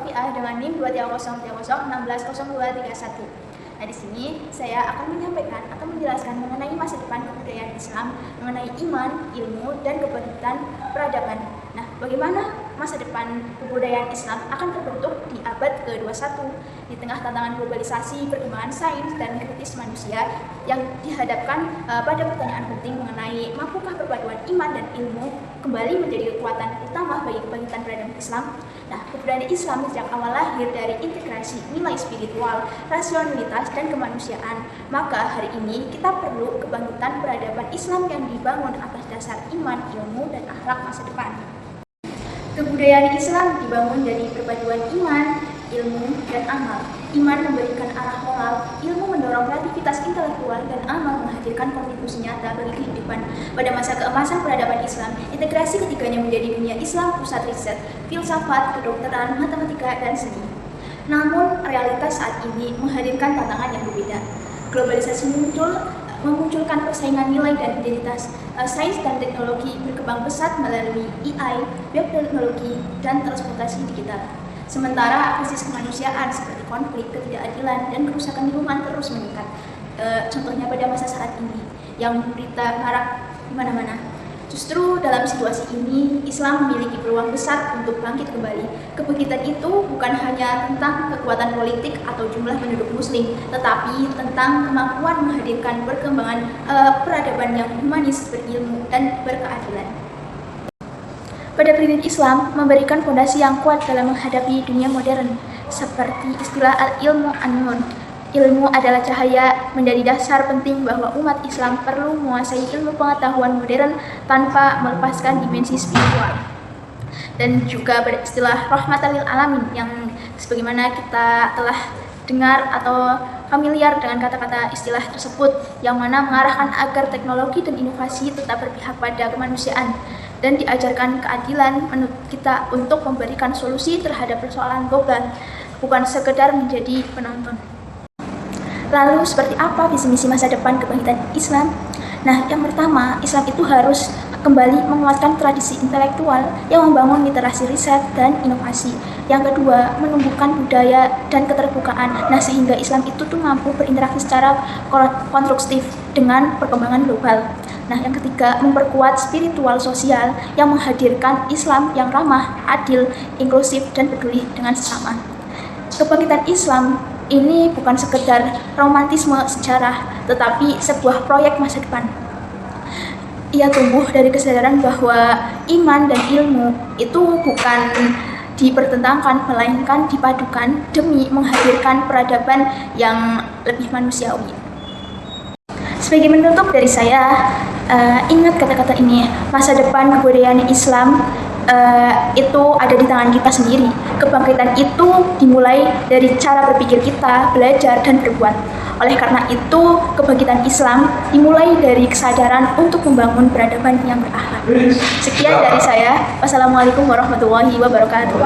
Sofiah dengan NIM 23030160231. Nah, di sini saya akan menjelaskan mengenai masa depan kebudayaan Islam, mengenai iman, ilmu, dan kebangkitan peradaban. Nah, bagaimana masa depan kebudayaan Islam akan terbentuk di abad ke-21 di tengah tantangan globalisasi, perkembangan sains, dan kritis manusia yang dihadapkan pada pertanyaan penting mengenai mampukah perpaduan iman dan ilmu kembali menjadi kekuatan utama bagi kebangkitan peradaban Islam. Nah, kebudayaan Islam sejak awal lahir dari integrasi nilai spiritual, rasionalitas, dan kemanusiaan. Maka hari ini kita perlu kebangkitan peradaban Islam yang dibangun atas dasar iman, ilmu, dan akhlak masa depan. Kebudayaan Islam dibangun dari perpaduan iman, ilmu, dan amal. Iman memberikan arah moral, ilmu mendorong kreativitas intelektual, dan amal menghadirkan kontribusi nyata bagi kehidupan. Pada masa keemasan peradaban Islam, integrasi ketiganya menjadi dunia Islam, pusat riset, filsafat, kedokteran, matematika, dan seni. Namun, realitas saat ini menghadirkan tantangan yang berbeda. Globalisasi memunculkan persaingan nilai dan identitas. Sains dan teknologi berkembang pesat melalui AI, biotechnologi, dan transportasi digital. Sementara krisis kemanusiaan seperti konflik, ketidakadilan, dan kerusakan lingkungan terus meningkat. Contohnya pada masa saat ini, yang berita marak di mana-mana. Justru dalam situasi ini, Islam memiliki peluang besar untuk bangkit kembali. Kebangkitan itu bukan hanya tentang kekuatan politik atau jumlah penduduk muslim, tetapi tentang kemampuan menghadirkan perkembangan peradaban yang humanis, berilmu, dan berkeadilan. Pada prinsip Islam memberikan fondasi yang kuat dalam menghadapi dunia modern, seperti istilah al-ilmu an-nur. Ilmu adalah cahaya, menjadi dasar penting bahwa umat Islam perlu menguasai ilmu pengetahuan modern tanpa melepaskan dimensi spiritual. Dan juga beristilah rahmatan lil alamin yang sebagaimana kita telah dengar atau familiar dengan kata-kata istilah tersebut, yang mana mengarahkan agar teknologi dan inovasi tetap berpihak pada kemanusiaan dan diajarkan keadilan menurut kita untuk memberikan solusi terhadap persoalan global, bukan sekedar menjadi penonton. Lalu seperti apa visi misi masa depan kebangkitan Islam? Nah, yang pertama, Islam itu harus kembali menguatkan tradisi intelektual yang membangun literasi riset dan inovasi. Yang kedua, menumbuhkan budaya dan keterbukaan. Nah, sehingga Islam itu tuh mampu berinteraksi secara konstruktif dengan perkembangan global. Nah, yang ketiga, memperkuat spiritual sosial yang menghadirkan Islam yang ramah, adil, inklusif, dan peduli dengan sesama. Kebangkitan Islam ini bukan sekedar romantisme sejarah, tetapi sebuah proyek masa depan. Ia tumbuh dari kesadaran bahwa iman dan ilmu itu bukan dipertentangkan, melainkan dipadukan demi menghadirkan peradaban yang lebih manusiawi. Sebagai penutup dari saya, ingat kata-kata ini, masa depan kebudayaan Islam itu ada di tangan kita sendiri. Kebangkitan itu dimulai dari cara berpikir kita, belajar, dan berbuat. Oleh karena itu, kebangkitan Islam dimulai dari kesadaran untuk membangun peradaban yang berakhlak. Sekian dari saya. Wassalamualaikum warahmatullahi wabarakatuh.